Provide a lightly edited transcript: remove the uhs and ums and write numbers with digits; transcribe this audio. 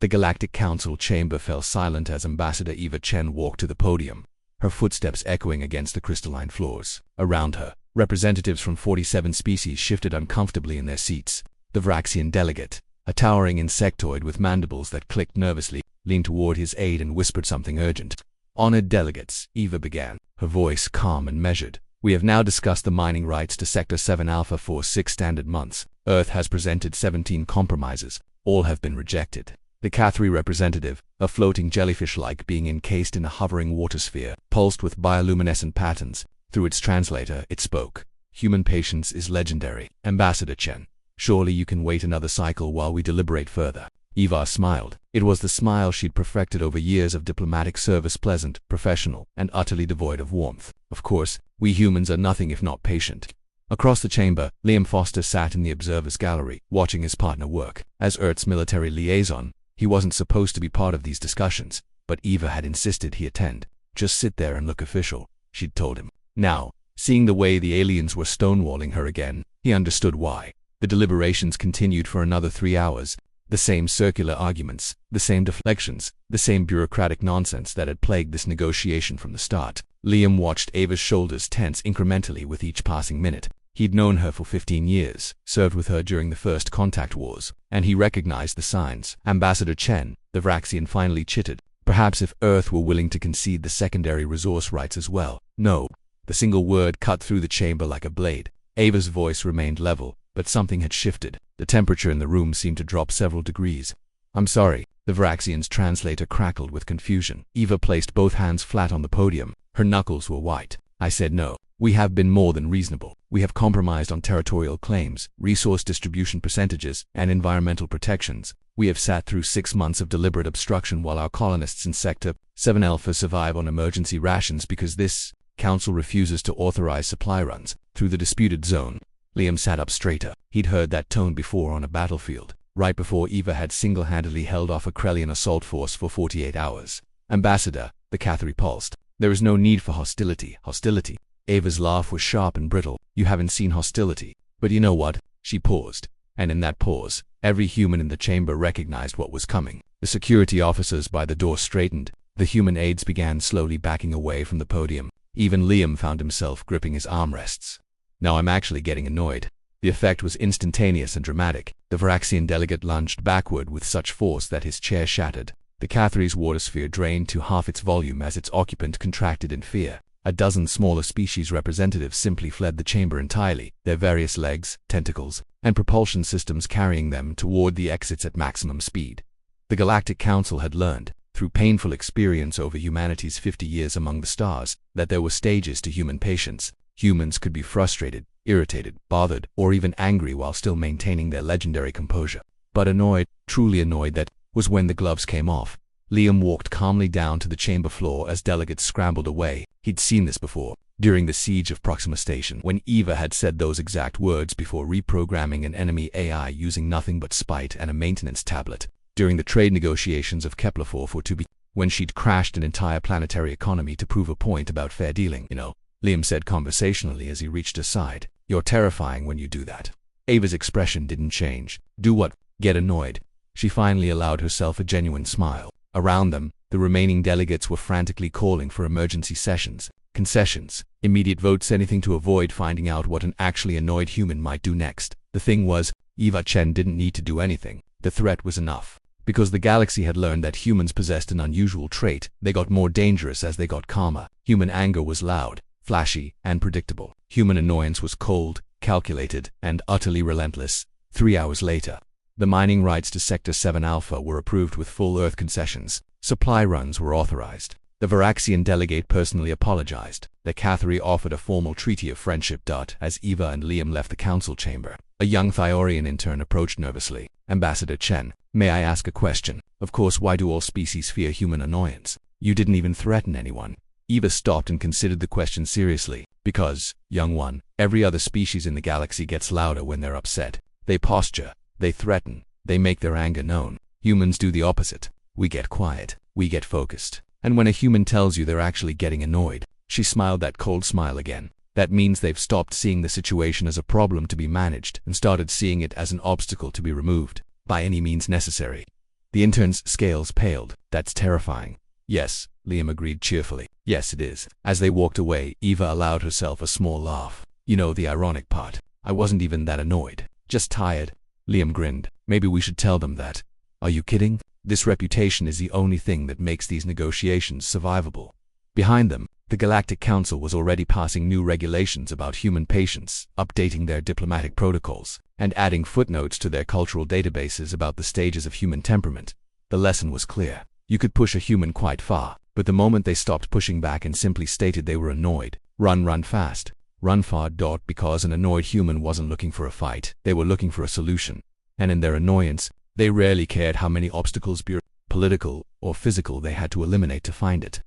The Galactic Council chamber fell silent as Ambassador Eva Chen walked to the podium, her footsteps echoing against the crystalline floors. Around her, representatives from 47 species shifted uncomfortably in their seats. The Vraxian delegate, a towering insectoid with mandibles that clicked nervously, leaned toward his aide and whispered something urgent. "Honored delegates," Eva began, her voice calm and measured. "We have now discussed the mining rights to Sector 7 Alpha for 6 standard months. Earth has presented 17 compromises. All have been rejected." The Cathri representative, a floating jellyfish-like being encased in a hovering water sphere, pulsed with bioluminescent patterns. Through its translator, it spoke. "Human patience is legendary. Ambassador Chen, surely you can wait another cycle while we deliberate further." Eva smiled. It was the smile she'd perfected over years of diplomatic service, pleasant, professional, and utterly devoid of warmth. "Of course, we humans are nothing if not patient." Across the chamber, Liam Foster sat in the observer's gallery, watching his partner work. As Earth's military liaison, he wasn't supposed to be part of these discussions, but Eva had insisted he attend. "Just sit there and look official," she'd told him. Now, seeing the way the aliens were stonewalling her again, he understood why. The deliberations continued for another 3 hours. The same circular arguments, the same deflections, the same bureaucratic nonsense that had plagued this negotiation from the start. Liam watched Eva's shoulders tense incrementally with each passing minute. He'd known her for 15 years, served with her during the first contact wars, and he recognized the signs. Ambassador Chen, the Vraxian, finally chittered. Perhaps if Earth were willing to concede the secondary resource rights as well. No. The single word cut through the chamber like a blade. Ava's voice remained level, but something had shifted. The temperature in the room seemed to drop several degrees. "I'm sorry," the Vraxian's translator crackled with confusion. Eva placed both hands flat on the podium. Her knuckles were white. "I said no. We have been more than reasonable. We have compromised on territorial claims, resource distribution percentages, and environmental protections. We have sat through 6 months of deliberate obstruction while our colonists in Sector 7 Alpha survive on emergency rations because this council refuses to authorize supply runs through the disputed zone." Liam sat up straighter. He'd heard that tone before on a battlefield, right before Eva had single-handedly held off a Krellian assault force for 48 hours. "Ambassador," the Cathri pulsed. "There is no need for hostility." "Hostility?" Ava's laugh was sharp and brittle. "You haven't seen hostility. But you know what?" She paused, and in that pause, every human in the chamber recognized what was coming. The security officers by the door straightened. The human aides began slowly backing away from the podium. Even Liam found himself gripping his armrests. "Now I'm actually getting annoyed." The effect was instantaneous and dramatic. The Vraxian delegate lunged backward with such force that his chair shattered. The Cathri's water sphere drained to half its volume as its occupant contracted in fear. A dozen smaller species representatives simply fled the chamber entirely, their various legs, tentacles, and propulsion systems carrying them toward the exits at maximum speed. The Galactic Council had learned, through painful experience over humanity's 50 years among the stars, that there were stages to human patience. Humans could be frustrated, irritated, bothered, or even angry while still maintaining their legendary composure. But annoyed, truly annoyed, that was when the gloves came off. Liam walked calmly down to the chamber floor as delegates scrambled away. He'd seen this before, during the siege of Proxima Station, when Eva had said those exact words before reprogramming an enemy AI using nothing but spite and a maintenance tablet. During the trade negotiations of Kepler 442b, when she'd crashed an entire planetary economy to prove a point about fair dealing. "You know," Liam said conversationally as he reached her side, "you're terrifying when you do that." Ava's expression didn't change. "Do what? Get annoyed?" She finally allowed herself a genuine smile. Around them, the remaining delegates were frantically calling for emergency sessions, concessions, immediate votes, anything to avoid finding out what an actually annoyed human might do next. The thing was, Eva Chen didn't need to do anything. The threat was enough. Because the galaxy had learned that humans possessed an unusual trait, they got more dangerous as they got calmer. Human anger was loud, flashy, and predictable. Human annoyance was cold, calculated, and utterly relentless. 3 hours later, the mining rights to Sector 7 Alpha were approved with full Earth concessions. Supply runs were authorized. The Vraxian delegate personally apologized. The Cathri offered a formal treaty of friendship. As Eva and Liam left the council chamber, a young Thyorian intern approached nervously. "Ambassador Chen, may I ask a question? Of course, why do all species fear human annoyance? You didn't even threaten anyone." Eva stopped and considered the question seriously. "Because, young one, every other species in the galaxy gets louder when they're upset. They posture, they threaten, they make their anger known. Humans do the opposite. We get quiet, we get focused. And when a human tells you they're actually getting annoyed," she smiled that cold smile again, "that means they've stopped seeing the situation as a problem to be managed and started seeing it as an obstacle to be removed, by any means necessary." The intern's scales paled. That's terrifying. Yes, Liam agreed cheerfully. Yes, it is. As they walked away, Eva allowed herself a small laugh. You know the ironic part. I wasn't even that annoyed. Just tired. Liam grinned. Maybe we should tell them that. Are you kidding? This reputation is the only thing that makes these negotiations survivable. Behind them, the Galactic Council was already passing new regulations about human patients, updating their diplomatic protocols, and adding footnotes to their cultural databases about the stages of human temperament. The lesson was clear. You could push a human quite far, but the moment they stopped pushing back and simply stated they were annoyed, run fast. Run far. Because an annoyed human wasn't looking for a fight, they were looking for a solution. And in their annoyance, they rarely cared how many obstacles, political or physical, they had to eliminate to find it.